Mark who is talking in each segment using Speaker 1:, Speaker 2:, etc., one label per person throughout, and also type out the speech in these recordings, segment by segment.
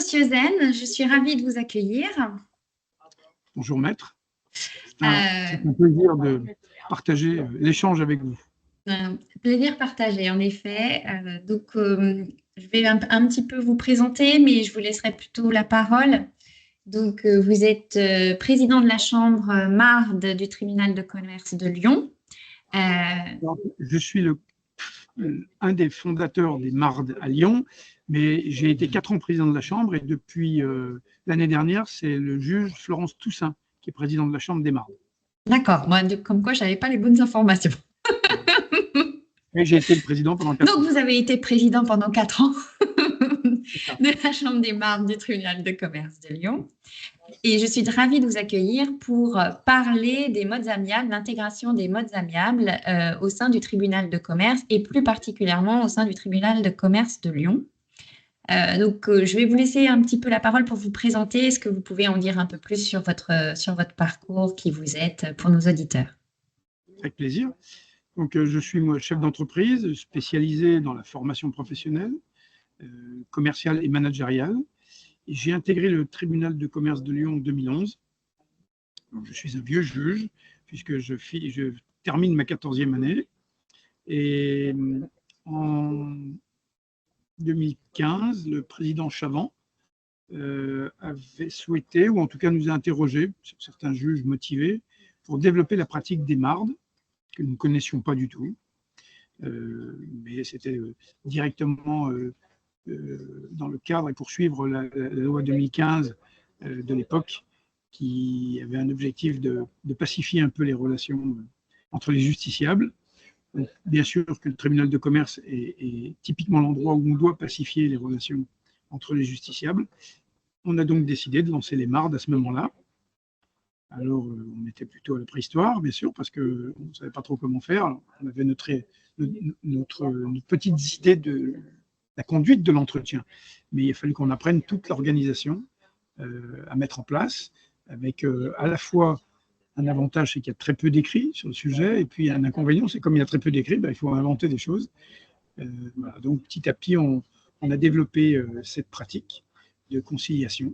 Speaker 1: Monsieur Zen, je suis ravie de vous accueillir.
Speaker 2: Bonjour maître, c'est
Speaker 1: Euh,
Speaker 2: un plaisir de partager l'échange avec vous.
Speaker 1: Plaisir partagé, en effet. Je vais un petit peu vous présenter, mais je vous laisserai plutôt la parole. Vous êtes président de la chambre marde du tribunal de commerce de Lyon. Euh,
Speaker 2: Alors, je suis un des fondateurs des Mardes à Lyon, mais j'ai été 4 ans président de la chambre et depuis l'année dernière, c'est le juge Florence Toussaint qui est président de la chambre des Mardes.
Speaker 1: d'accord, moi, comme quoi je n'avais pas les bonnes informations.
Speaker 2: Et j'ai été le président pendant 4 ans.
Speaker 1: Donc, vous avez été président pendant 4 ans de la chambre des mardes du tribunal de commerce de Lyon. Et je suis ravie de vous accueillir pour parler des modes amiables, l'intégration des modes amiables au sein du tribunal de commerce et plus particulièrement au sein du tribunal de commerce de Lyon. Je vais vous laisser un petit peu la parole pour vous présenter. Est-ce que vous pouvez en dire un peu plus sur votre parcours, qui vous êtes, pour nos auditeurs?
Speaker 2: Avec plaisir. Je suis moi, chef d'entreprise spécialisé dans la formation professionnelle, commerciale et managériale. J'ai intégré le tribunal de commerce de Lyon en 2011. Donc, je suis un vieux juge, puisque je termine ma 14e année. Et en 2015, le président Chavant avait souhaité, ou en tout cas nous a interrogés, certains juges motivés, pour développer la pratique des mardes, que nous ne connaissions pas du tout. Mais c'était directement dans le cadre et poursuivre la loi 2015 de l'époque, qui avait un objectif de pacifier un peu les relations entre les justiciables. Donc, bien sûr que le tribunal de commerce est typiquement l'endroit où on doit pacifier les relations entre les justiciables. On a donc décidé de lancer les mardes à ce moment-là. Alors, on était plutôt à la préhistoire, bien sûr, parce qu'on ne savait pas trop comment faire. Alors, on avait notre petite idée de la conduite de l'entretien. Mais il a fallu qu'on apprenne toute l'organisation à mettre en place, avec à la fois un avantage, c'est qu'il y a très peu d'écrits sur le sujet, et puis un inconvénient, c'est comme il y a très peu d'écrits, il faut inventer des choses. Voilà. Donc, petit à petit, on a développé cette pratique de conciliation.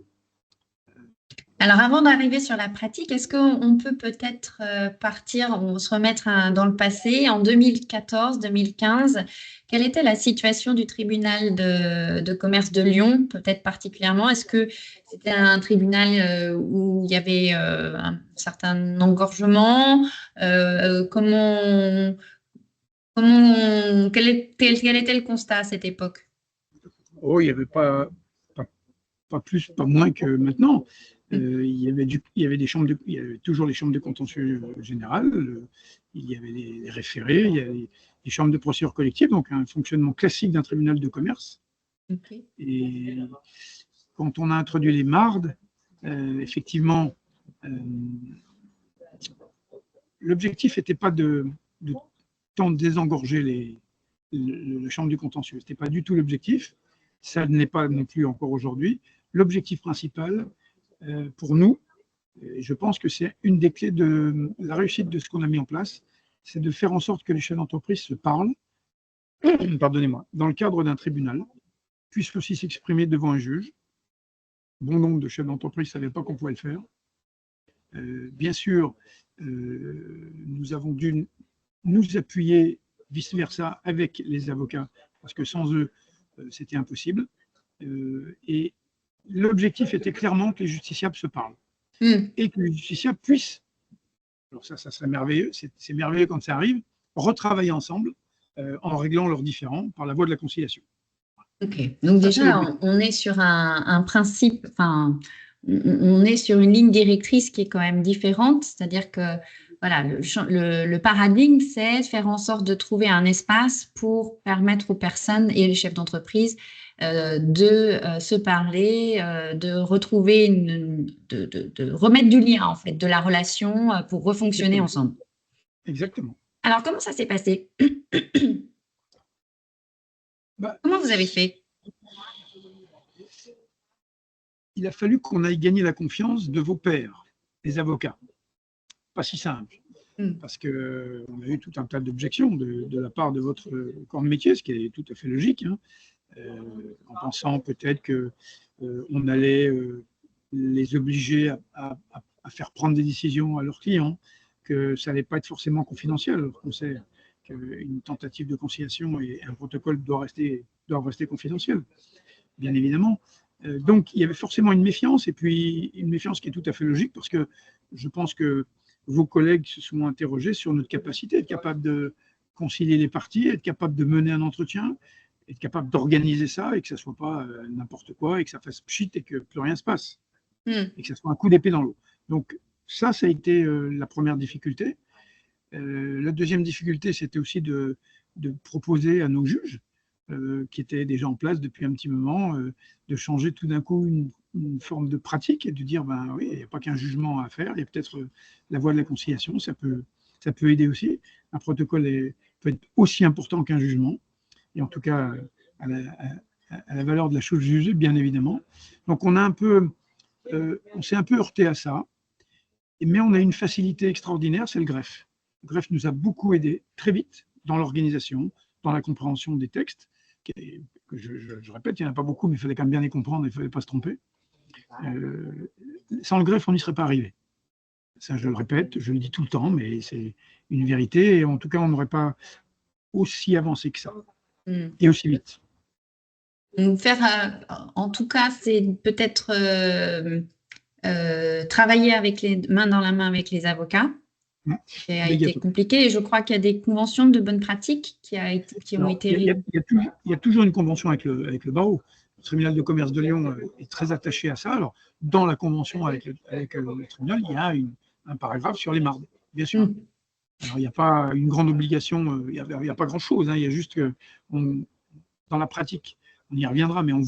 Speaker 1: Alors, avant d'arriver sur la pratique, est-ce qu'on peut peut-être se remettre dans le passé, en 2014-2015, quelle était la situation du tribunal de commerce de Lyon, peut-être particulièrement? Est-ce que c'était un tribunal où il y avait un certain engorgement? Quel était le constat à cette époque?
Speaker 2: Oh, il n'y avait pas plus, pas moins que maintenant. Il y avait toujours les chambres de contentieux général, il y avait les référés, il y avait les chambres de procédure collective, donc un fonctionnement classique d'un tribunal de commerce. Okay. Et quand on a introduit les mardes, effectivement, l'objectif n'était pas de tant désengorger la chambre du contentieux. Ce n'était pas du tout l'objectif. Ça ne l'est pas non plus encore aujourd'hui. L'objectif principal pour nous, et je pense que c'est une des clés de la réussite de ce qu'on a mis en place, c'est de faire en sorte que les chefs d'entreprise se parlent, pardonnez-moi, dans le cadre d'un tribunal, puissent aussi s'exprimer devant un juge. Bon nombre de chefs d'entreprise ne savaient pas qu'on pouvait le faire. Bien sûr, nous avons dû nous appuyer vice-versa avec les avocats, parce que sans eux, c'était impossible. Et l'objectif était clairement que les justiciables se parlent. Et que les justiciables puissent, alors ça serait merveilleux, c'est merveilleux quand ça arrive, retravailler ensemble en réglant leurs différends par la voie de la conciliation.
Speaker 1: Ok, donc ça, déjà, on est sur un principe, enfin, on est sur une ligne directrice qui est quand même différente, c'est-à-dire que voilà, le paradigme, c'est de faire en sorte de trouver un espace pour permettre aux personnes et les chefs d'entreprise de se parler, de retrouver, de remettre du lien, en fait, de la relation pour refonctionner ensemble.
Speaker 2: Exactement.
Speaker 1: Alors, comment ça s'est passé? Comment vous avez fait?
Speaker 2: Il a fallu qu'on aille gagner la confiance de vos pairs, les avocats. Pas si simple, parce qu'on a eu tout un tas d'objections de la part de votre corps de métier, ce qui est tout à fait logique. Hein. en pensant peut-être qu'on allait les obliger à faire prendre des décisions à leurs clients, que ça n'allait pas être forcément confidentiel, alors qu'on sait qu'une tentative de conciliation et un protocole doivent rester confidentiels, bien évidemment. Donc, il y avait forcément une méfiance, et puis une méfiance qui est tout à fait logique, parce que je pense que vos collègues se sont interrogés sur notre capacité à être capable de concilier les parties, être capable de mener un entretien, être capable d'organiser ça, et que ça ne soit pas n'importe quoi, et que ça fasse pchit, et que plus rien se passe, et que ça soit un coup d'épée dans l'eau. Donc, ça a été la première difficulté. La deuxième difficulté, c'était aussi de proposer à nos juges, qui étaient déjà en place depuis un petit moment, de changer tout d'un coup une forme de pratique et de dire, ben oui, il n'y a pas qu'un jugement à faire, il y a peut-être la voie de la conciliation, ça peut aider aussi. Un protocole peut être aussi important qu'un jugement, et en tout cas à la valeur de la chose jugée, bien évidemment. Donc on s'est un peu heurté à ça, mais on a une facilité extraordinaire, c'est le greffe. Le greffe nous a beaucoup aidé très vite dans l'organisation, dans la compréhension des textes. Je répète, il n'y en a pas beaucoup, mais il fallait quand même bien les comprendre, il ne fallait pas se tromper. Sans le greffe, on n'y serait pas arrivé. Ça, je le répète, je le dis tout le temps, mais c'est une vérité. Et en tout cas, on n'aurait pas aussi avancé que ça, et aussi vite.
Speaker 1: En tout cas, c'est peut-être travailler avec main dans la main avec les avocats. Qui a été compliqué, et je crois qu'il y a des conventions de bonnes pratiques qui ont été...
Speaker 2: Il y a toujours une convention avec le barreau. Le tribunal de commerce de Lyon est très attaché à ça. Alors, dans la convention avec le tribunal, il y a un paragraphe sur les mardes, bien sûr. Alors, il n'y a pas une grande obligation, il n'y a pas grand-chose, hein, il y a juste que, dans la pratique, on y reviendra, mais on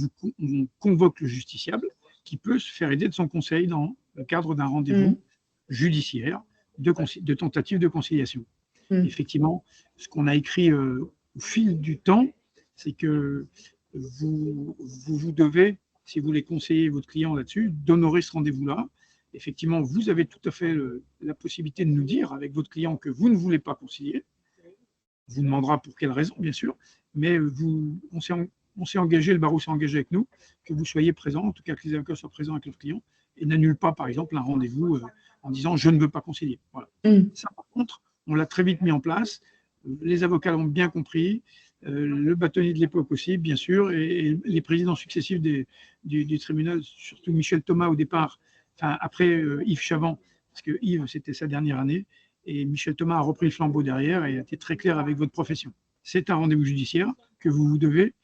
Speaker 2: convoque le justiciable qui peut se faire aider de son conseil dans le cadre d'un rendez-vous judiciaire de tentative de conciliation. Effectivement, ce qu'on a écrit au fil du temps, c'est que vous devez, si vous voulez conseiller votre client là-dessus, d'honorer ce rendez-vous-là. Effectivement, vous avez tout à fait la possibilité de nous dire avec votre client que vous ne voulez pas concilier. On vous demandera pour quelle raison, bien sûr, mais on s'est engagé, le barreau s'est engagé avec nous, que vous soyez présents, en tout cas que les avocats soient présents avec leurs clients, et n'annulent pas, par exemple, un rendez-vous en disant « je ne veux pas concilier ». Voilà. Ça, par contre, on l'a très vite mis en place, les avocats l'ont bien compris, le bâtonnier de l'époque aussi, bien sûr, et les présidents successifs du tribunal, surtout Michel Thomas au départ, enfin après Yves Chavant, parce que Yves, c'était sa dernière année, et Michel Thomas a repris le flambeau derrière et a été très clair avec votre profession. C'est un rendez-vous judiciaire que vous devez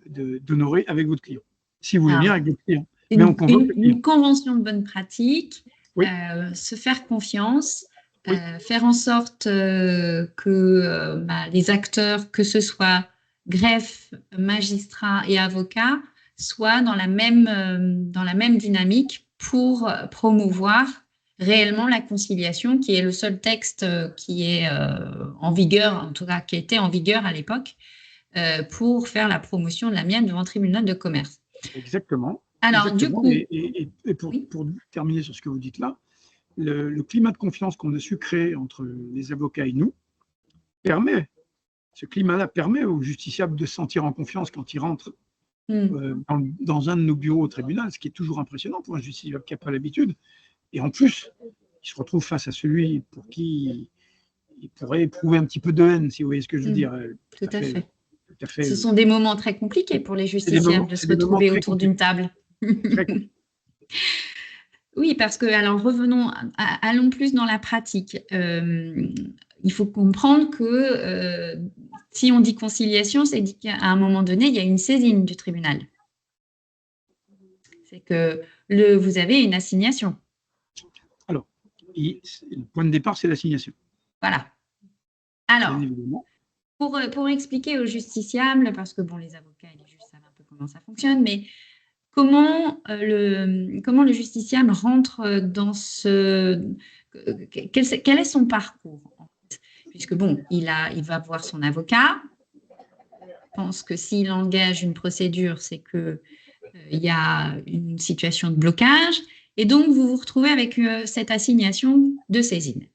Speaker 2: d'honorer avec votre client, si vous voulez venir avec votre client.
Speaker 1: Une convention de bonne pratique,
Speaker 2: oui.
Speaker 1: Se faire confiance,
Speaker 2: oui.
Speaker 1: Faire en sorte que les acteurs, que ce soit greffe, magistrats et avocats, soient dans la même dynamique pour promouvoir réellement la conciliation, qui est le seul texte qui est en vigueur, en tout cas qui était en vigueur à l'époque, pour faire la promotion de l'amiable devant le tribunal de commerce.
Speaker 2: Exactement.
Speaker 1: Alors,
Speaker 2: exactement.
Speaker 1: du coup...
Speaker 2: Et pour terminer sur ce que vous dites là, le climat de confiance qu'on a su créer entre les avocats et nous ce climat-là permet aux justiciables de se sentir en confiance quand ils rentrent dans un de nos bureaux au tribunal, ce qui est toujours impressionnant pour un justiciable qui n'a pas l'habitude. Et en plus, il se retrouve face à celui pour qui il pourrait éprouver un petit peu de haine, si vous voyez ce que je veux dire.
Speaker 1: Tout à fait. Ce sont des moments très compliqués pour les justiciables de se retrouver autour d'une table.
Speaker 2: Très compliqué.
Speaker 1: Oui, parce que, alors allons plus dans la pratique. Il faut comprendre que si on dit conciliation, c'est dit qu'à un moment donné, il y a une saisine du tribunal. C'est que vous avez une assignation.
Speaker 2: Alors, le point de départ, c'est l'assignation.
Speaker 1: Voilà. Alors, pour expliquer aux justiciables, parce que bon, les avocats et les juges savent un peu comment ça fonctionne, mais comment le justiciable rentre dans quel est son parcours, en fait, puisque bon, il va voir son avocat. Je pense que s'il engage une procédure, c'est que il y a une situation de blocage, et donc vous vous retrouvez avec cette assignation de saisine.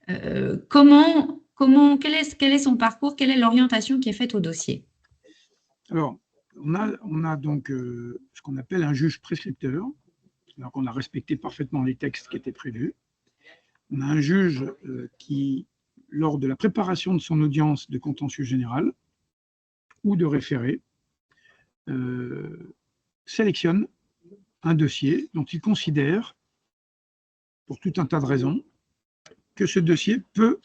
Speaker 1: Quel est son parcours, quelle est l'orientation qui est faite au dossier?
Speaker 2: Alors, On a donc ce qu'on appelle un juge prescripteur, alors qu'on a respecté parfaitement les textes qui étaient prévus. On a un juge qui, lors de la préparation de son audience de contentieux général ou de référé, sélectionne un dossier dont il considère, pour tout un tas de raisons, que ce dossier peut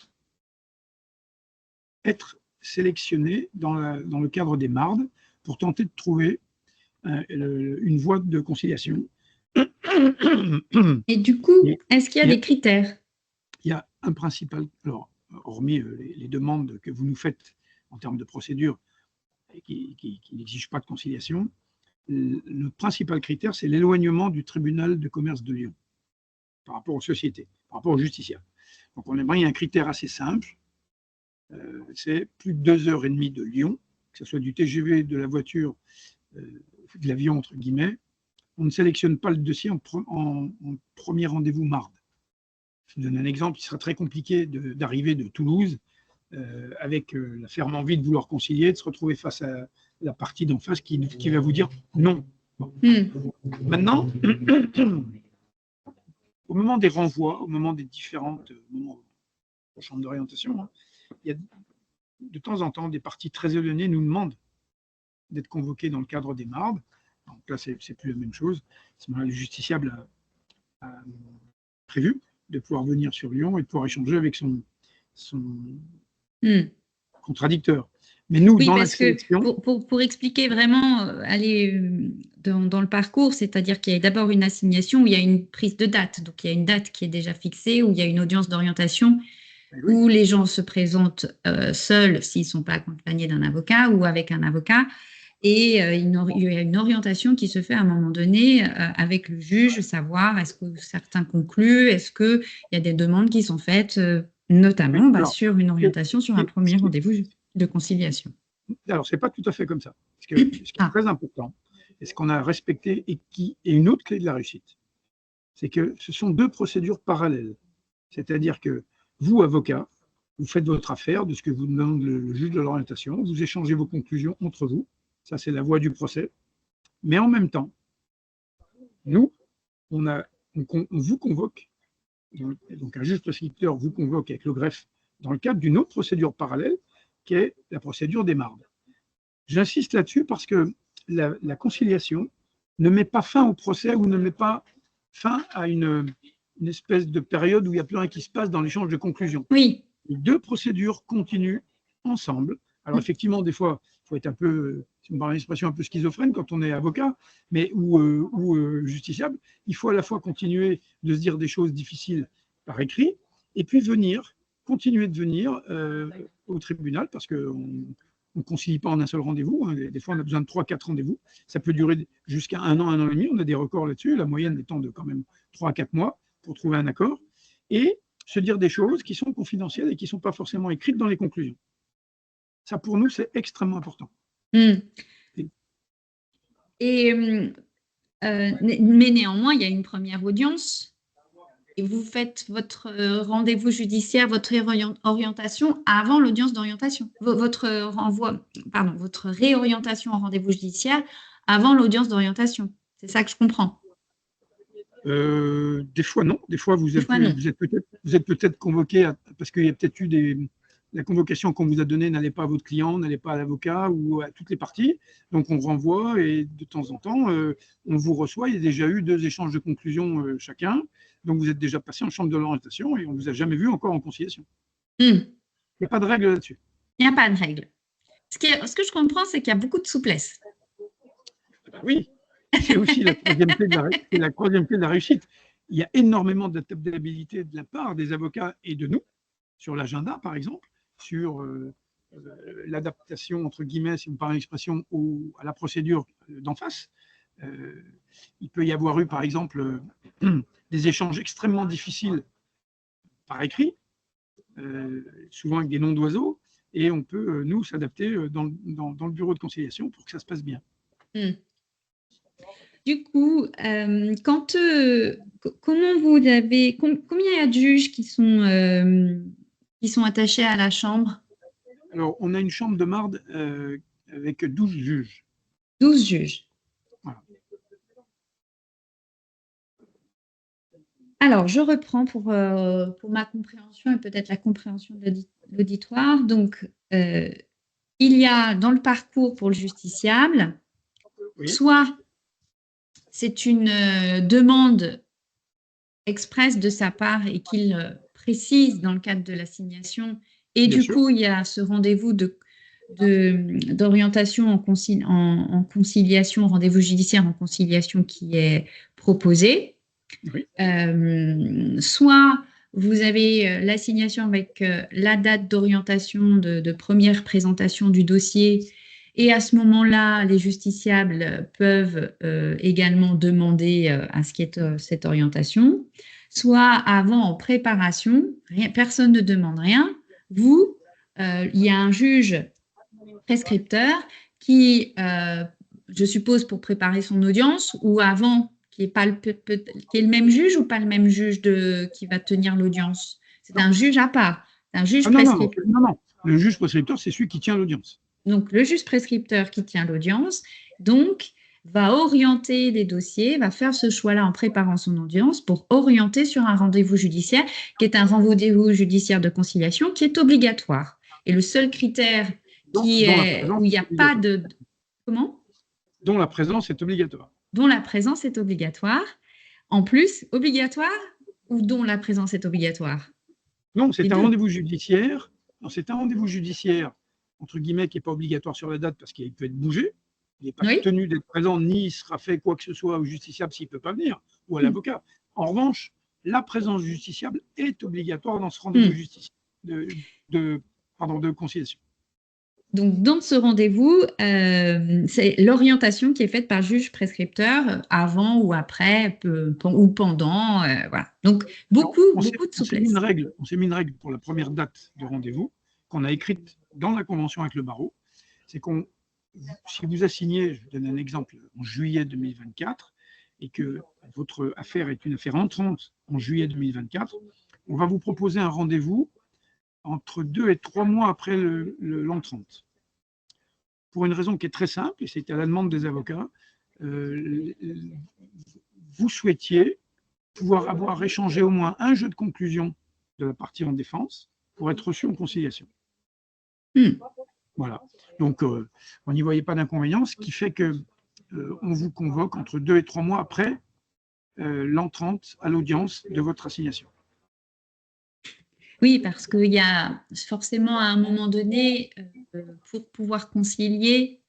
Speaker 2: être sélectionné dans le cadre des mardes pour tenter de trouver une voie de conciliation.
Speaker 1: Et du coup, est-ce qu'il y a des critères?
Speaker 2: Il y a un principal, alors, hormis les demandes que vous nous faites en termes de procédure et qui n'exigent pas de conciliation, le principal critère, c'est l'éloignement du tribunal de commerce de Lyon par rapport aux sociétés, par rapport aux justiciables. Donc on aimerait un critère assez simple, c'est plus de 2h30 de Lyon, que ce soit du TGV, de la voiture, de l'avion, entre guillemets. On ne sélectionne pas le dossier en premier rendez-vous marde. Je vous donne un exemple, il serait très compliqué d'arriver de Toulouse avec la ferme envie de vouloir concilier, de se retrouver face à la partie d'en face qui va vous dire non. Bon. Maintenant, au moment des renvois, au moment des différentes moments de chambre d'orientation, hein, il y a de temps en temps des parties très éloignées nous demandent d'être convoqués dans le cadre des mardes. Donc là, c'est plus la même chose. Le justiciable a prévu de pouvoir venir sur Lyon et de pouvoir échanger avec son contradicteur. Mais nous,
Speaker 1: oui,
Speaker 2: dans
Speaker 1: parce
Speaker 2: la sélection,
Speaker 1: que pour expliquer vraiment, aller dans le parcours, c'est-à-dire qu'il y a d'abord une assignation où il y a une prise de date. Donc, il y a une date qui est déjà fixée, où il y a une audience d'orientation, oui, où les gens se présentent seuls s'ils ne sont pas accompagnés d'un avocat ou avec un avocat. Et il y a une orientation qui se fait à un moment donné avec le juge, savoir est-ce que certains concluent, est-ce qu'il y a des demandes qui sont faites, notamment alors, sur une orientation sur un premier rendez-vous de conciliation.
Speaker 2: Alors, ce n'est pas tout à fait comme ça. Parce que ce qui est très important, et ce qu'on a respecté et qui est une autre clé de la réussite, c'est que ce sont deux procédures parallèles. C'est-à-dire que vous, avocat, vous faites votre affaire de ce que vous demande le juge de l'orientation, vous échangez vos conclusions entre vous, ça c'est la voie du procès, mais en même temps, nous, on vous convoque, donc un juge prescripteur vous convoque avec le greffe dans le cadre d'une autre procédure parallèle, qui est la procédure des mardes. J'insiste là-dessus parce que la conciliation ne met pas fin au procès ou ne met pas fin à une espèce de période où il n'y a plus rien qui se passe dans l'échange de conclusions.
Speaker 1: Oui.
Speaker 2: Les deux procédures continuent ensemble. Alors effectivement, des fois, il faut être un peu, si on parle l'expression, un peu schizophrène quand on est avocat, mais ou justiciable. Il faut à la fois continuer de se dire des choses difficiles par écrit, et puis continuer de venir au tribunal, parce qu'on ne concilie pas en un seul rendez-vous. Hein. Des fois, on a besoin de 3-4 rendez-vous. Ça peut durer jusqu'à 1 an et demi. On a des records là-dessus, la moyenne étant de quand même 3 à 4 mois pour trouver un accord. Et se dire des choses qui sont confidentielles et qui ne sont pas forcément écrites dans les conclusions. Ça, pour nous, c'est extrêmement important.
Speaker 1: Et, mais néanmoins, il y a une première audience et vous faites votre rendez-vous judiciaire, votre orientation avant l'audience d'orientation. Votre réorientation en rendez-vous judiciaire avant l'audience d'orientation. C'est ça que je comprends.
Speaker 2: Des fois, non. Des fois, vous êtes peut-être convoqué parce qu'il y a peut-être eu la convocation qu'on vous a donnée n'allait pas à votre client, n'allait pas à l'avocat ou à toutes les parties. Donc, on renvoie et de temps en temps, on vous reçoit. Il y a déjà eu 2 échanges de conclusions chacun. Donc, vous êtes déjà passé en chambre de l'orientation et on ne vous a jamais vu encore en conciliation. Il n'y a pas de règle là-dessus.
Speaker 1: Il n'y a pas de règle. Ce que je comprends, c'est qu'il y a beaucoup de souplesse.
Speaker 2: Ben oui. C'est aussi la troisième clé de la réussite. Il y a énormément d'adaptabilité de la part des avocats et de nous, sur l'agenda par exemple, sur l'adaptation, entre guillemets, si vous parlez l'expression, à la procédure d'en face. Il peut y avoir eu par exemple des échanges extrêmement difficiles par écrit, souvent avec des noms d'oiseaux, et on peut, nous, s'adapter dans le bureau de conciliation pour que ça se passe bien.
Speaker 1: Du coup, comment vous avez, combien il y a de juges qui sont attachés à la chambre?
Speaker 2: Alors, on a une chambre de marde avec 12 juges.
Speaker 1: 12 juges.
Speaker 2: Voilà.
Speaker 1: Alors, je reprends pour ma compréhension et peut-être la compréhension de l'auditoire. Donc, il y a dans le parcours pour le justiciable,
Speaker 2: Oui,
Speaker 1: soit c'est une demande expresse de sa part et qu'il précise dans le cadre de l'assignation. Et
Speaker 2: bien
Speaker 1: du
Speaker 2: sûr.
Speaker 1: coup, il y a ce rendez-vous d'orientation en conciliation, rendez-vous judiciaire en conciliation qui est proposé.
Speaker 2: Oui,
Speaker 1: Soit vous avez l'assignation avec la date d'orientation de première présentation du dossier et à ce moment-là, les justiciables peuvent également demander à ce qu'il y ait cette orientation. Soit avant, en préparation, personne ne demande rien. Vous, il y a un juge prescripteur qui, je suppose, pour préparer son audience, ou avant, qui est le même juge ou pas le même juge qui va tenir l'audience. C'est
Speaker 2: non.
Speaker 1: un juge à part, un juge
Speaker 2: Ah, non, non, non,
Speaker 1: prescripteur.
Speaker 2: non, non. Le juge prescripteur, c'est celui qui tient l'audience.
Speaker 1: Donc, le juge prescripteur qui tient l'audience, donc, va orienter les dossiers, va faire ce choix-là en préparant son audience pour orienter sur un rendez-vous judiciaire qui est un rendez-vous judiciaire de conciliation qui est obligatoire. Et le seul critère où il n'y a pas de… Comment?
Speaker 2: Dont la présence est obligatoire.
Speaker 1: Dont la présence est obligatoire. En plus, obligatoire ou dont la présence est obligatoire?
Speaker 2: Non, c'est un rendez-vous judiciaire. C'est un rendez-vous judiciaire, entre guillemets, qui n'est pas obligatoire sur la date parce qu'il peut être bougé. Il n'est pas tenu d'être présent, ni il sera fait quoi que ce soit au justiciable s'il ne peut pas venir, ou à l'avocat. En revanche, la présence du justiciable est obligatoire dans ce rendez-vous de conciliation.
Speaker 1: Donc, dans ce rendez-vous, c'est l'orientation qui est faite par le juge prescripteur avant ou après ou pendant. Voilà. Donc, beaucoup de souplesse.
Speaker 2: On s'est mis une règle pour la première date de rendez-vous qu'on a écrite dans la convention avec le barreau. C'est si vous assignez, je vous donne un exemple, en juillet 2024, et que votre affaire est une affaire entrante en juillet 2024, on va vous proposer un rendez-vous entre 2 et 3 mois après l'entrante. Pour une raison qui est très simple, et c'est à la demande des avocats, vous souhaitiez pouvoir avoir échangé au moins un jeu de conclusion de la partie en défense pour être reçu en conciliation. Voilà. Donc, on n'y voyait pas d'inconvénient, ce qui fait que on vous convoque entre 2 et 3 mois après l'entrante à l'audience de votre assignation.
Speaker 1: Oui, parce qu'il y a forcément à un moment donné, pour pouvoir concilier,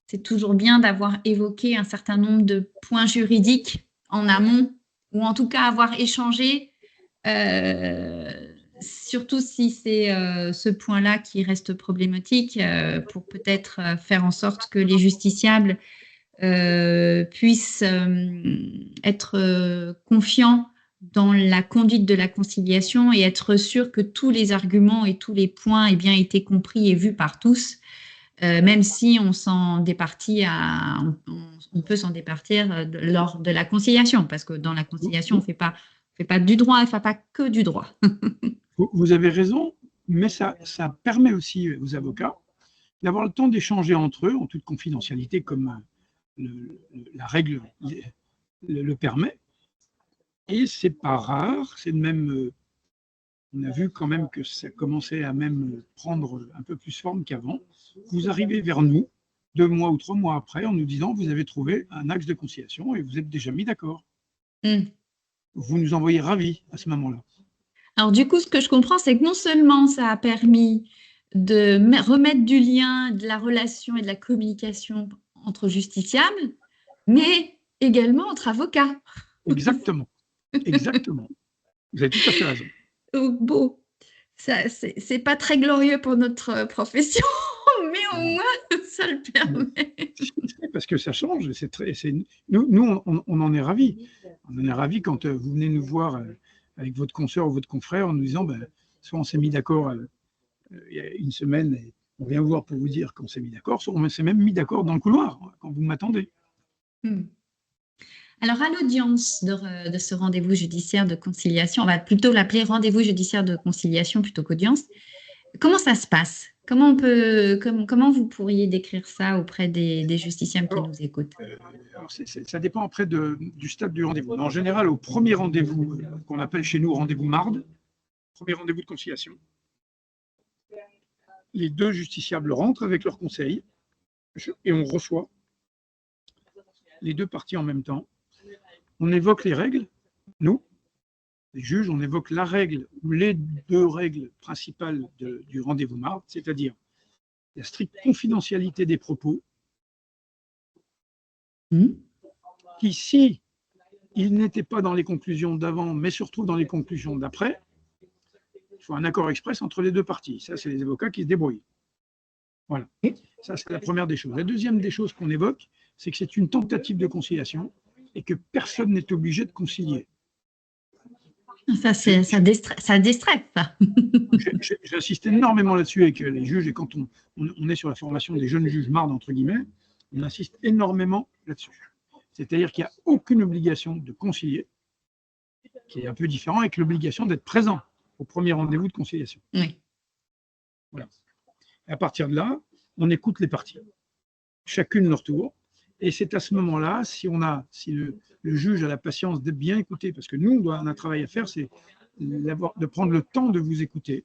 Speaker 1: c'est toujours bien d'avoir évoqué un certain nombre de points juridiques en amont, ou en tout cas avoir échangé, surtout si c'est ce point-là qui reste problématique, pour peut-être faire en sorte que les justiciables puissent être confiants dans la conduite de la conciliation et être sûr que tous les arguments et tous les points aient bien été compris et vus par tous, même si on peut s'en départir lors de la conciliation, parce que dans la conciliation, on ne fait pas du droit, on ne fait pas que du droit.
Speaker 2: Vous avez raison, mais ça permet aussi aux avocats d'avoir le temps d'échanger entre eux en toute confidentialité, comme la règle le permet. Et c'est pas rare, c'est même, on a vu quand même que ça commençait à même prendre un peu plus forme qu'avant. Vous arrivez vers nous 2 mois ou 3 mois après en nous disant vous avez trouvé un axe de conciliation et vous êtes déjà mis d'accord. Vous nous envoyez ravis à ce moment-là.
Speaker 1: Alors du coup, ce que je comprends, c'est que non seulement ça a permis de remettre du lien, de la relation et de la communication entre justiciables, mais également entre avocats.
Speaker 2: Exactement. Exactement. Vous avez tout à fait raison.
Speaker 1: Bon, c'est pas très glorieux pour notre profession, mais au moins, ça le permet.
Speaker 2: Parce que ça change. Nous, on en est ravis. On en est ravis quand vous venez nous voir avec votre consoeur ou votre confrère en nous disant soit on s'est mis d'accord il y a une semaine et on vient vous voir pour vous dire qu'on s'est mis d'accord, soit on s'est même mis d'accord dans le couloir quand vous m'attendez.
Speaker 1: Alors, à l'audience de ce rendez-vous judiciaire de conciliation, on va plutôt l'appeler rendez-vous judiciaire de conciliation plutôt qu'audience. Comment ça se passe? Comment vous pourriez décrire ça auprès des justiciables qui nous écoutent?
Speaker 2: Alors, ça dépend après du stade du rendez-vous. Mais en général, au premier rendez-vous, qu'on appelle chez nous rendez-vous marde, premier rendez-vous de conciliation, les deux justiciables rentrent avec leur conseil et on reçoit les deux parties en même temps. On évoque les règles, nous, les juges, on évoque la règle ou les deux règles principales du rendez-vous marde, c'est-à-dire la stricte confidentialité des propos, qui, si il n'était pas dans les conclusions d'avant, mais surtout dans les conclusions d'après, il faut un accord express entre les deux parties. Ça, c'est les avocats qui se débrouillent. Voilà. Ça, c'est la première des choses. La deuxième des choses qu'on évoque, c'est que c'est une tentative de conciliation et que personne n'est obligé de concilier.
Speaker 1: Ça déstresse, ça.
Speaker 2: J'insiste énormément là-dessus avec les juges, et quand on est sur la formation des jeunes juges mardes, entre guillemets, on insiste énormément là-dessus. C'est-à-dire qu'il n'y a aucune obligation de concilier, qui est un peu différent avec l'obligation d'être présent au premier rendez-vous de conciliation.
Speaker 1: Oui.
Speaker 2: Voilà. Et à partir de là, on écoute les parties, chacune leur tour, et c'est à ce moment-là, si le juge a la patience d'être bien écouté, parce que nous, on a un travail à faire, c'est de prendre le temps de vous écouter,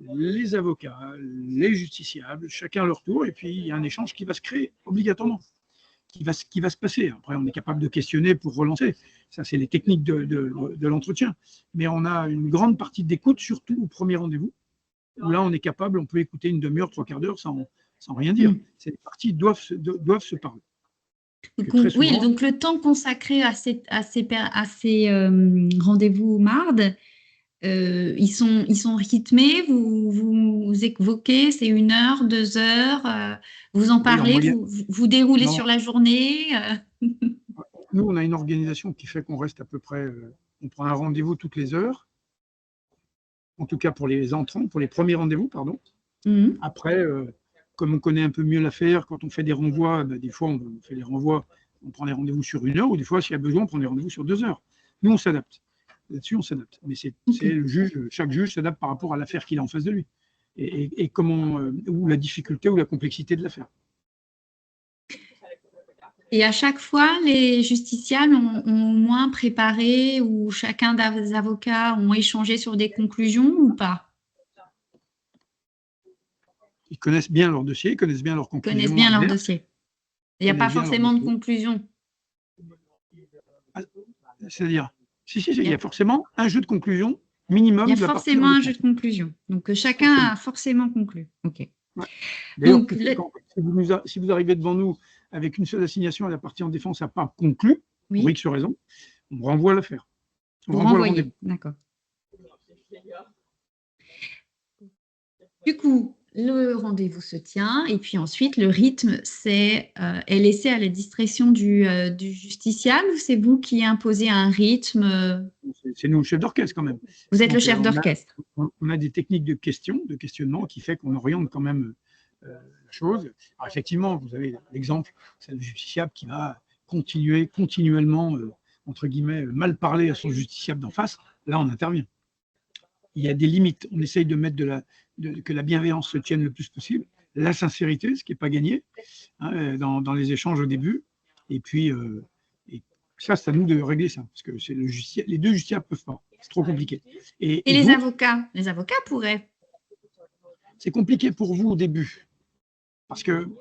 Speaker 2: les avocats, les justiciables, chacun leur tour, et puis il y a un échange qui va se créer obligatoirement, qui va se passer. Après, on est capable de questionner pour relancer. Ça, c'est les techniques de l'entretien. Mais on a une grande partie d'écoute, surtout au premier rendez-vous, où là, on est capable, on peut écouter une demi-heure, trois quarts d'heure sans rien dire. Ces parties doivent se parler.
Speaker 1: Oui, donc le temps consacré à ces rendez-vous marde, ils sont rythmés, vous évoquez, c'est 1 heure, 2 heures, vous en parlez, vous déroulez sur la journée.
Speaker 2: Nous, on a une organisation qui fait qu'on reste à peu près, on prend un rendez-vous toutes les heures, en tout cas pour les entrants, pour les premiers rendez-vous, pardon. Après, comme on connaît un peu mieux l'affaire, quand on fait des renvois, des fois on fait des renvois, on prend des rendez-vous sur 1 heure, ou des fois, s'il y a besoin, on prend des rendez-vous sur 2 heures. Nous, on s'adapte. Là-dessus, on s'adapte. Mais c'est le juge, chaque juge s'adapte par rapport à l'affaire qu'il a en face de lui. Et comment, ou la difficulté ou la complexité de l'affaire.
Speaker 1: Et à chaque fois, les justiciables ont au moins préparé, ou chacun des avocats ont échangé sur des conclusions ou pas?
Speaker 2: Ils connaissent bien leur dossier, ils connaissent bien leurs conclusions.
Speaker 1: Ils connaissent bien leur dossier. Il n'y a pas forcément de conclusion.
Speaker 2: C'est-à-dire, si, il y a forcément un jeu de conclusion minimum.
Speaker 1: Il y a forcément un jeu de conclusion. Donc, chacun a forcément conclu. OK.
Speaker 2: Ouais. Donc, si vous arrivez devant nous avec une seule assignation et la partie en défense n'a pas conclu, pour X raison, on renvoie l'affaire.
Speaker 1: Vous renvoyez, d'accord. Du coup, le rendez-vous se tient et puis ensuite, le rythme est laissé à la discrétion du justiciable, ou c'est vous qui imposez un rythme?
Speaker 2: C'est nous le chef d'orchestre quand même.
Speaker 1: Vous êtes le chef d'orchestre.
Speaker 2: On a des techniques de questionnement qui fait qu'on oriente quand même la chose. Alors effectivement, vous avez l'exemple, c'est le justiciable qui va continuellement, entre guillemets, mal parler à son justiciable d'en face. Là, on intervient. Il y a des limites. On essaye de mettre que la bienveillance se tienne le plus possible, la sincérité, ce qui n'est pas gagné, hein, dans les échanges au début. Et puis, ça, c'est à nous de régler ça, parce que les deux justiciables ne peuvent pas. C'est trop compliqué.
Speaker 1: Et les avocats? Les avocats pourraient.
Speaker 2: C'est compliqué pour vous au début, parce qu'on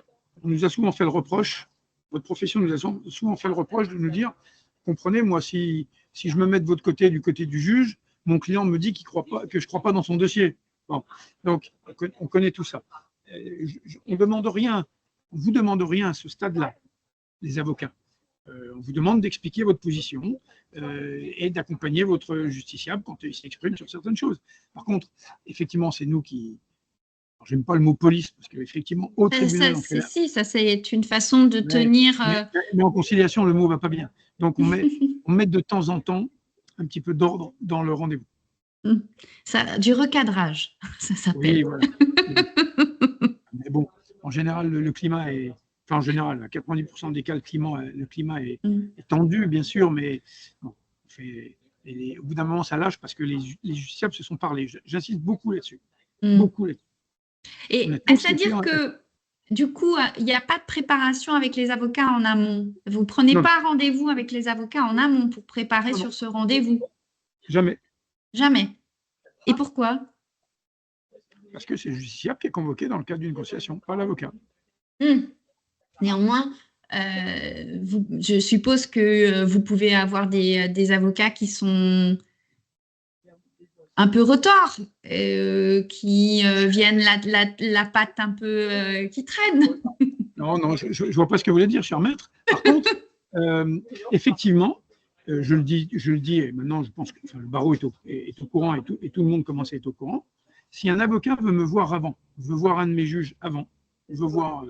Speaker 2: nous a souvent fait le reproche, votre profession nous a souvent fait le reproche de nous dire, comprenez, moi, si je me mets de votre côté, du côté du juge, mon client me dit que je ne crois pas dans son dossier. Bon. Donc, on connaît tout ça. On ne demande rien, on ne vous demande rien à ce stade-là, les avocats. On vous demande d'expliquer votre position et d'accompagner votre justiciable quand il s'exprime sur certaines choses. Par contre, effectivement, c'est nous qui... J'aime pas le mot police, parce qu'effectivement, au tribunal...
Speaker 1: Ça, c'est une façon de tenir...
Speaker 2: Mais en conciliation, le mot ne va pas bien. Donc, on met de temps en temps un petit peu d'ordre dans le rendez-vous.
Speaker 1: Du recadrage, ça s'appelle.
Speaker 2: Oui, voilà. Mais bon, en général, le climat est... Enfin, en général, à 90% des cas, le climat est tendu, bien sûr, mais bon, au bout d'un moment, ça lâche parce que les justiciables se sont parlé. J'insiste beaucoup là-dessus. Beaucoup là-dessus.
Speaker 1: Et c'est-à-dire que, du coup, il n'y a pas de préparation avec les avocats en amont. Vous ne prenez
Speaker 2: Non,
Speaker 1: pas rendez-vous avec les avocats en amont pour préparer
Speaker 2: non,
Speaker 1: sur ce rendez-vous?
Speaker 2: jamais.
Speaker 1: Jamais. Et pourquoi?
Speaker 2: Parce que c'est le justiciable qui est convoqué dans le cadre d'une conciliation, pas l'avocat.
Speaker 1: Néanmoins, je suppose que vous pouvez avoir des avocats qui sont un peu retors, qui viennent la patte un peu qui traîne.
Speaker 2: Non, non, je ne vois pas ce que vous voulez dire, cher maître. Par contre, effectivement, je le dis, et maintenant je pense que le barreau est au courant et tout le monde commence à être au courant. Si un avocat veut me voir avant, veut voir un de mes juges avant, veut voir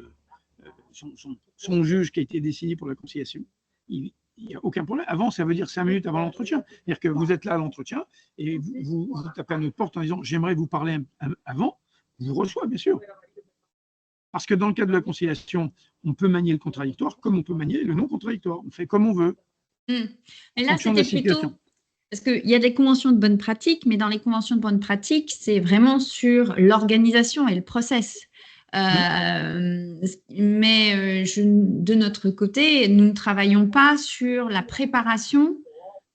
Speaker 2: son juge qui a été désigné pour la conciliation, il n'y a aucun problème. Avant, ça veut dire 5 minutes avant l'entretien. C'est-à-dire que vous êtes là à l'entretien et vous tapez à notre porte en disant « j'aimerais vous parler avant », je vous reçois, bien sûr. Parce que dans le cas de la conciliation, on peut manier le contradictoire comme on peut manier le non-contradictoire. On fait comme on veut.
Speaker 1: Et là, c'était plutôt… Parce qu'il y a des conventions de bonne pratique, mais dans les conventions de bonne pratique, c'est vraiment sur l'organisation et le process. Mais de notre côté, nous ne travaillons pas sur la préparation.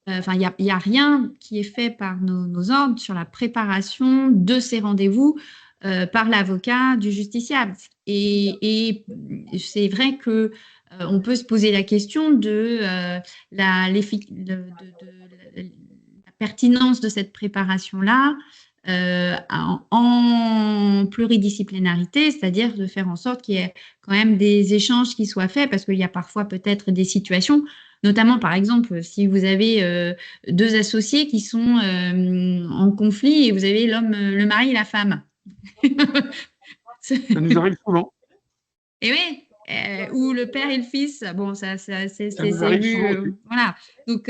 Speaker 1: Enfin, il n'y a rien qui est fait par nos ordres sur la préparation de ces rendez-vous par l'avocat du justiciable. Et c'est vrai que on peut se poser la question de la pertinence de cette préparation-là en pluridisciplinarité, c'est-à-dire de faire en sorte qu'il y ait quand même des échanges qui soient faits, parce qu'il y a parfois peut-être des situations, notamment par exemple si vous avez deux associés qui sont en conflit et vous avez l'homme, le mari et la femme.
Speaker 2: Ça nous arrive souvent.
Speaker 1: Et oui, ou le père et le fils, bon, c'est vu. Voilà. Donc,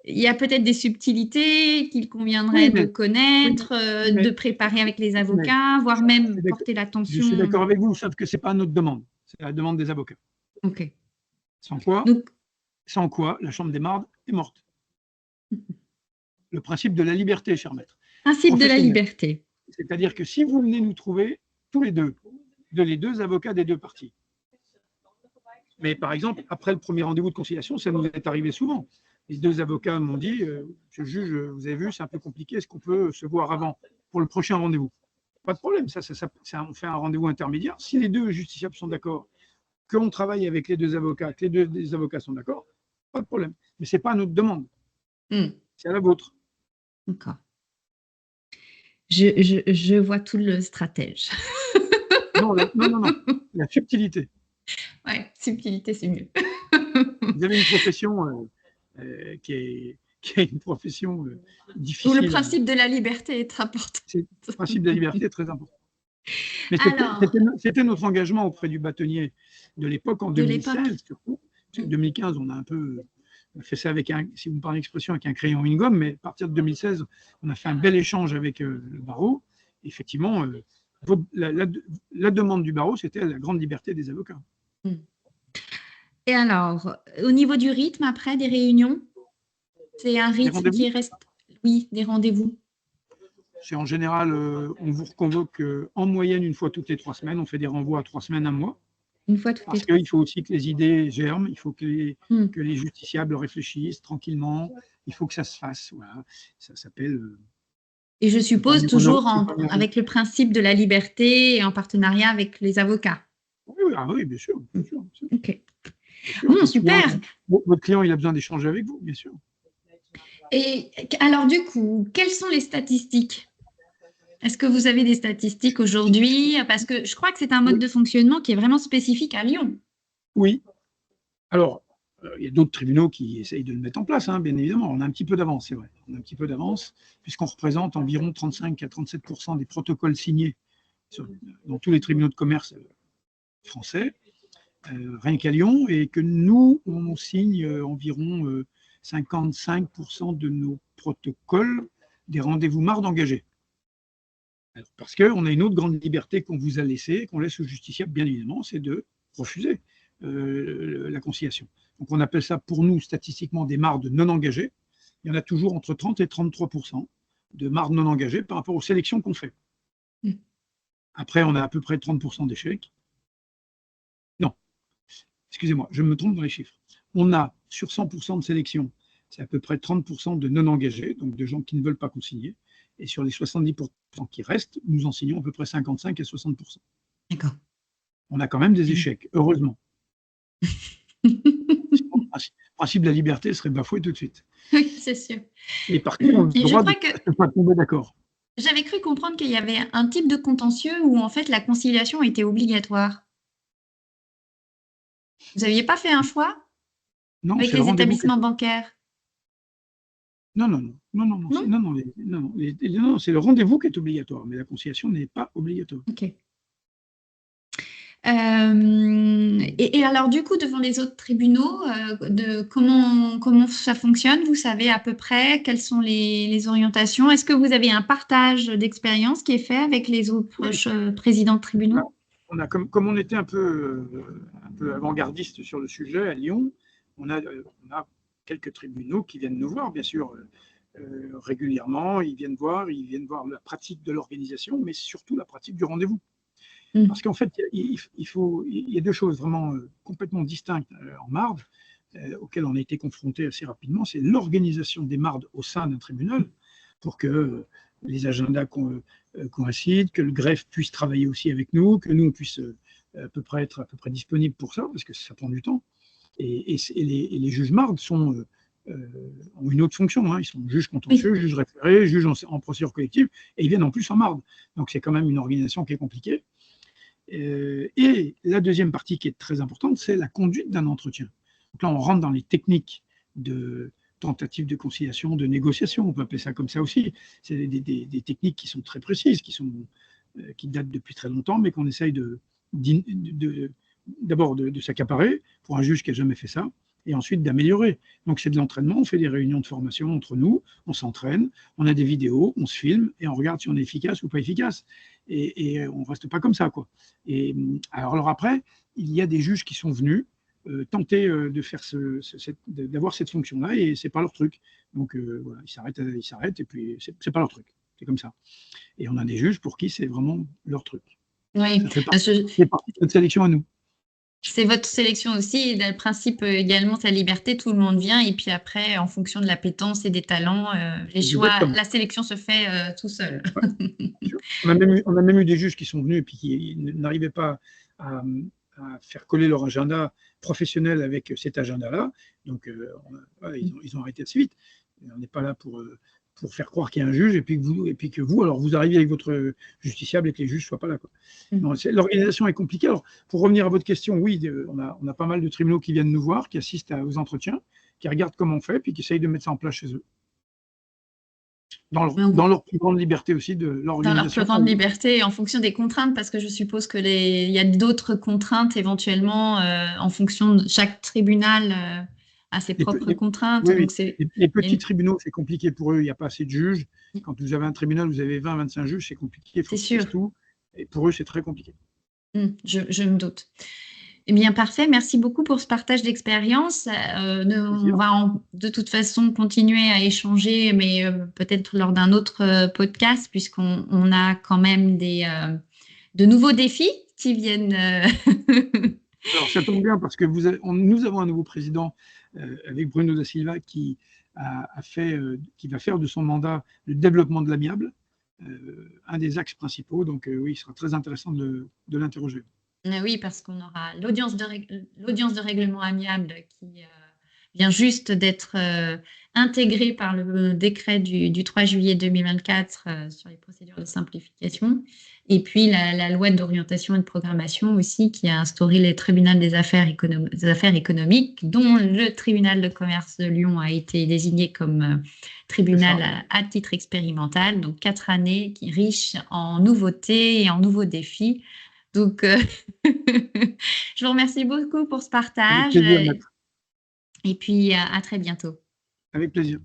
Speaker 1: il y a peut-être des subtilités qu'il conviendrait de connaître, de préparer avec les avocats, voire même porter l'attention.
Speaker 2: Je suis d'accord avec vous, sauf que ce n'est pas notre demande, c'est la demande des avocats.
Speaker 1: OK.
Speaker 2: Sans quoi la Chambre des mardes est morte. Le principe de la liberté, cher maître.
Speaker 1: Principe de la liberté.
Speaker 2: C'est-à-dire que si vous venez nous trouver tous les deux, les deux avocats des deux parties, mais par exemple, après le premier rendez-vous de conciliation, ça nous est arrivé souvent. Les deux avocats m'ont dit « Je juge, vous avez vu, c'est un peu compliqué, est-ce qu'on peut se voir avant pour le prochain rendez-vous ?» Pas de problème, on fait un rendez-vous intermédiaire. Si les deux justiciables sont d'accord, qu'on travaille avec les deux avocats, que les deux avocats sont d'accord, pas de problème. Mais ce n'est pas notre demande, c'est à la vôtre.
Speaker 1: D'accord. Je vois tout le stratège.
Speaker 2: Non, la subtilité.
Speaker 1: Oui, subtilité, c'est mieux.
Speaker 2: Vous avez une profession qui est une profession difficile.
Speaker 1: Où le principe de la liberté est important.
Speaker 2: Le principe de la liberté est très important. Mais c'était notre engagement auprès du bâtonnier de l'époque, en 2016 surtout. 2015, on a un peu fait ça avec si vous me parlez d'expression, avec un crayon et une gomme, mais à partir de 2016, on a fait un bel échange avec le barreau. Effectivement, la demande du barreau, c'était la grande liberté des avocats.
Speaker 1: Et alors, au niveau du rythme, après, des réunions, c'est un rythme qui reste… Oui, des rendez-vous.
Speaker 2: C'est en général, on vous reconvoque en moyenne une fois toutes les 3 semaines. On fait des renvois à 3 semaines, un mois.
Speaker 1: Une fois toutes les 3
Speaker 2: semaines. Parce qu'il faut aussi que les idées germent, il faut que les justiciables réfléchissent tranquillement, il faut que ça se fasse. Voilà. Ça s'appelle…
Speaker 1: Et je suppose toujours avec le principe de la liberté et en partenariat avec les avocats.
Speaker 2: Oui, bien sûr. Bien sûr.
Speaker 1: OK. Bon, super.
Speaker 2: Votre client, il a besoin d'échanger avec vous, bien sûr.
Speaker 1: Et alors, du coup, quelles sont les statistiques? Est-ce que vous avez des statistiques aujourd'hui? Parce que je crois que c'est un mode de fonctionnement qui est vraiment spécifique à Lyon.
Speaker 2: Oui. Alors, il y a d'autres tribunaux qui essayent de le mettre en place, hein, bien évidemment. On a un petit peu d'avance, c'est vrai. On a un petit peu d'avance, puisqu'on représente environ 35 à 37% des protocoles signés dans tous les tribunaux de commerce français, rien qu'à Lyon, et que nous, on signe environ 55% de nos protocoles des rendez-vous mardes engagés. Parce qu'on a une autre grande liberté qu'on vous a laissée, qu'on laisse aux justiciables, bien évidemment, c'est de refuser la conciliation. Donc on appelle ça pour nous statistiquement des mardes non engagées. Il y en a toujours entre 30 et 33% de mardes non engagées par rapport aux sélections qu'on fait. Après, on a à peu près 30% d'échecs. Non, excusez-moi, je me trompe dans les chiffres. On a sur 100% de sélection, c'est à peu près 30% de non-engagés, donc de gens qui ne veulent pas consigner. Et sur les 70% qui restent, nous enseignons à peu près 55 à 60%.
Speaker 1: D'accord.
Speaker 2: On a quand même des échecs, heureusement. Sinon, le principe de la liberté serait bafoué tout de suite.
Speaker 1: Oui, c'est sûr.
Speaker 2: Et par contre, on a le droit de ne pas tomber d'accord.
Speaker 1: J'avais cru comprendre qu'il y avait un type de contentieux où en fait la conciliation était obligatoire. Vous n'aviez pas fait un choix
Speaker 2: Non,
Speaker 1: avec
Speaker 2: c'est le
Speaker 1: les
Speaker 2: rendez-vous.
Speaker 1: établissements bancaires?
Speaker 2: Non, c'est le rendez-vous qui est obligatoire, mais la conciliation n'est pas obligatoire.
Speaker 1: Ok. Et alors, du coup, devant les autres tribunaux, comment ça fonctionne? Vous savez à peu près quelles sont les orientations? Est-ce que vous avez un partage d'expérience qui est fait avec les autres présidents de tribunaux?
Speaker 2: Comme on était un peu avant-gardiste sur le sujet à Lyon, on a quelques tribunaux qui viennent nous voir, bien sûr, régulièrement. Ils viennent voir la pratique de l'organisation, mais surtout la pratique du rendez-vous. Parce qu'en fait, il y a deux choses vraiment complètement distinctes en marde, auxquelles on a été confronté assez rapidement. C'est l'organisation des mardes au sein d'un tribunal, pour que les agendas coïncident, que le greffe puisse travailler aussi avec nous, que nous, on puisse être à peu près disponibles pour ça, parce que ça prend du temps. Et les juges mardes ont une autre fonction. Hein. Ils sont juges contentieux, juges référés, juges en procédure collective, et ils viennent en plus en marde. Donc c'est quand même une organisation qui est compliquée. Et la deuxième partie qui est très importante, c'est la conduite d'un entretien. Donc là, on rentre dans les techniques de tentative de conciliation, de négociation, on peut appeler ça comme ça aussi. C'est des techniques qui sont très précises, qui datent depuis très longtemps, mais qu'on essaye d'abord de s'accaparer pour un juge qui n'a jamais fait ça, et ensuite d'améliorer. Donc c'est de l'entraînement, on fait des réunions de formation entre nous, on s'entraîne, on a des vidéos, on se filme, et on regarde si on est efficace ou pas efficace. Et on ne reste pas comme ça, quoi. Et alors après, il y a des juges qui sont venus tenter de faire d'avoir cette fonction-là, et c'est pas leur truc. Donc voilà, ils s'arrêtent, et puis c'est pas leur truc. C'est comme ça. Et on a des juges pour qui c'est vraiment leur truc.
Speaker 1: Oui.
Speaker 2: Ça fait partie de notre sélection à nous.
Speaker 1: C'est votre sélection aussi. Et le principe également, c'est la liberté. Tout le monde vient. Et puis après, en fonction de l'appétence et des talents, les choix, la sélection se fait tout seul.
Speaker 2: Ouais. On a même eu des juges qui sont venus et puis qui n'arrivaient pas à faire coller leur agenda professionnel avec cet agenda-là. Donc, ils ont arrêté assez vite. On n'est pas là pour faire croire qu'il y a un juge et puis que vous, alors vous arrivez avec votre justiciable et que les juges ne soient pas là. L'organisation est compliquée. Alors, pour revenir à votre question, oui, on a pas mal de tribunaux qui viennent nous voir, qui assistent aux entretiens, qui regardent comment on fait, puis qui essayent de mettre ça en place chez eux. Dans leur plus grande liberté aussi de l'organisation.
Speaker 1: Dans leur plus grande liberté et en fonction des contraintes, parce que je suppose qu'il y a d'autres contraintes éventuellement en fonction de chaque tribunal a ses propres contraintes.
Speaker 2: Oui, donc les petits tribunaux, c'est compliqué pour eux, il n'y a pas assez de juges. Quand vous avez un tribunal, vous avez 20, 25 juges, c'est compliqué, il faut faire tout. Et pour eux, c'est très compliqué.
Speaker 1: Je me doute. Eh bien, parfait. Merci beaucoup pour ce partage d'expérience. On va de toute façon continuer à échanger, mais peut-être lors d'un autre podcast, puisqu'on a quand même de nouveaux défis qui viennent.
Speaker 2: Alors, ça tombe bien parce que nous avons un nouveau président avec Bruno da Silva qui va faire de son mandat le développement de l'amiable, un des axes principaux. Donc, oui, il sera très intéressant de l'interroger.
Speaker 1: Oui, parce qu'on aura l'audience de règlement amiable qui vient juste d'être intégrée par le décret du 3 juillet 2024 sur les procédures de simplification. Et puis la loi d'orientation et de programmation aussi qui a instauré les tribunaux des affaires économiques, dont le tribunal de commerce de Lyon a été désigné comme tribunal à titre expérimental. Donc 4 années riches en nouveautés et en nouveaux défis. Donc, je vous remercie beaucoup pour ce partage.
Speaker 2: Avec plaisir,
Speaker 1: et puis, à très bientôt.
Speaker 2: Avec plaisir.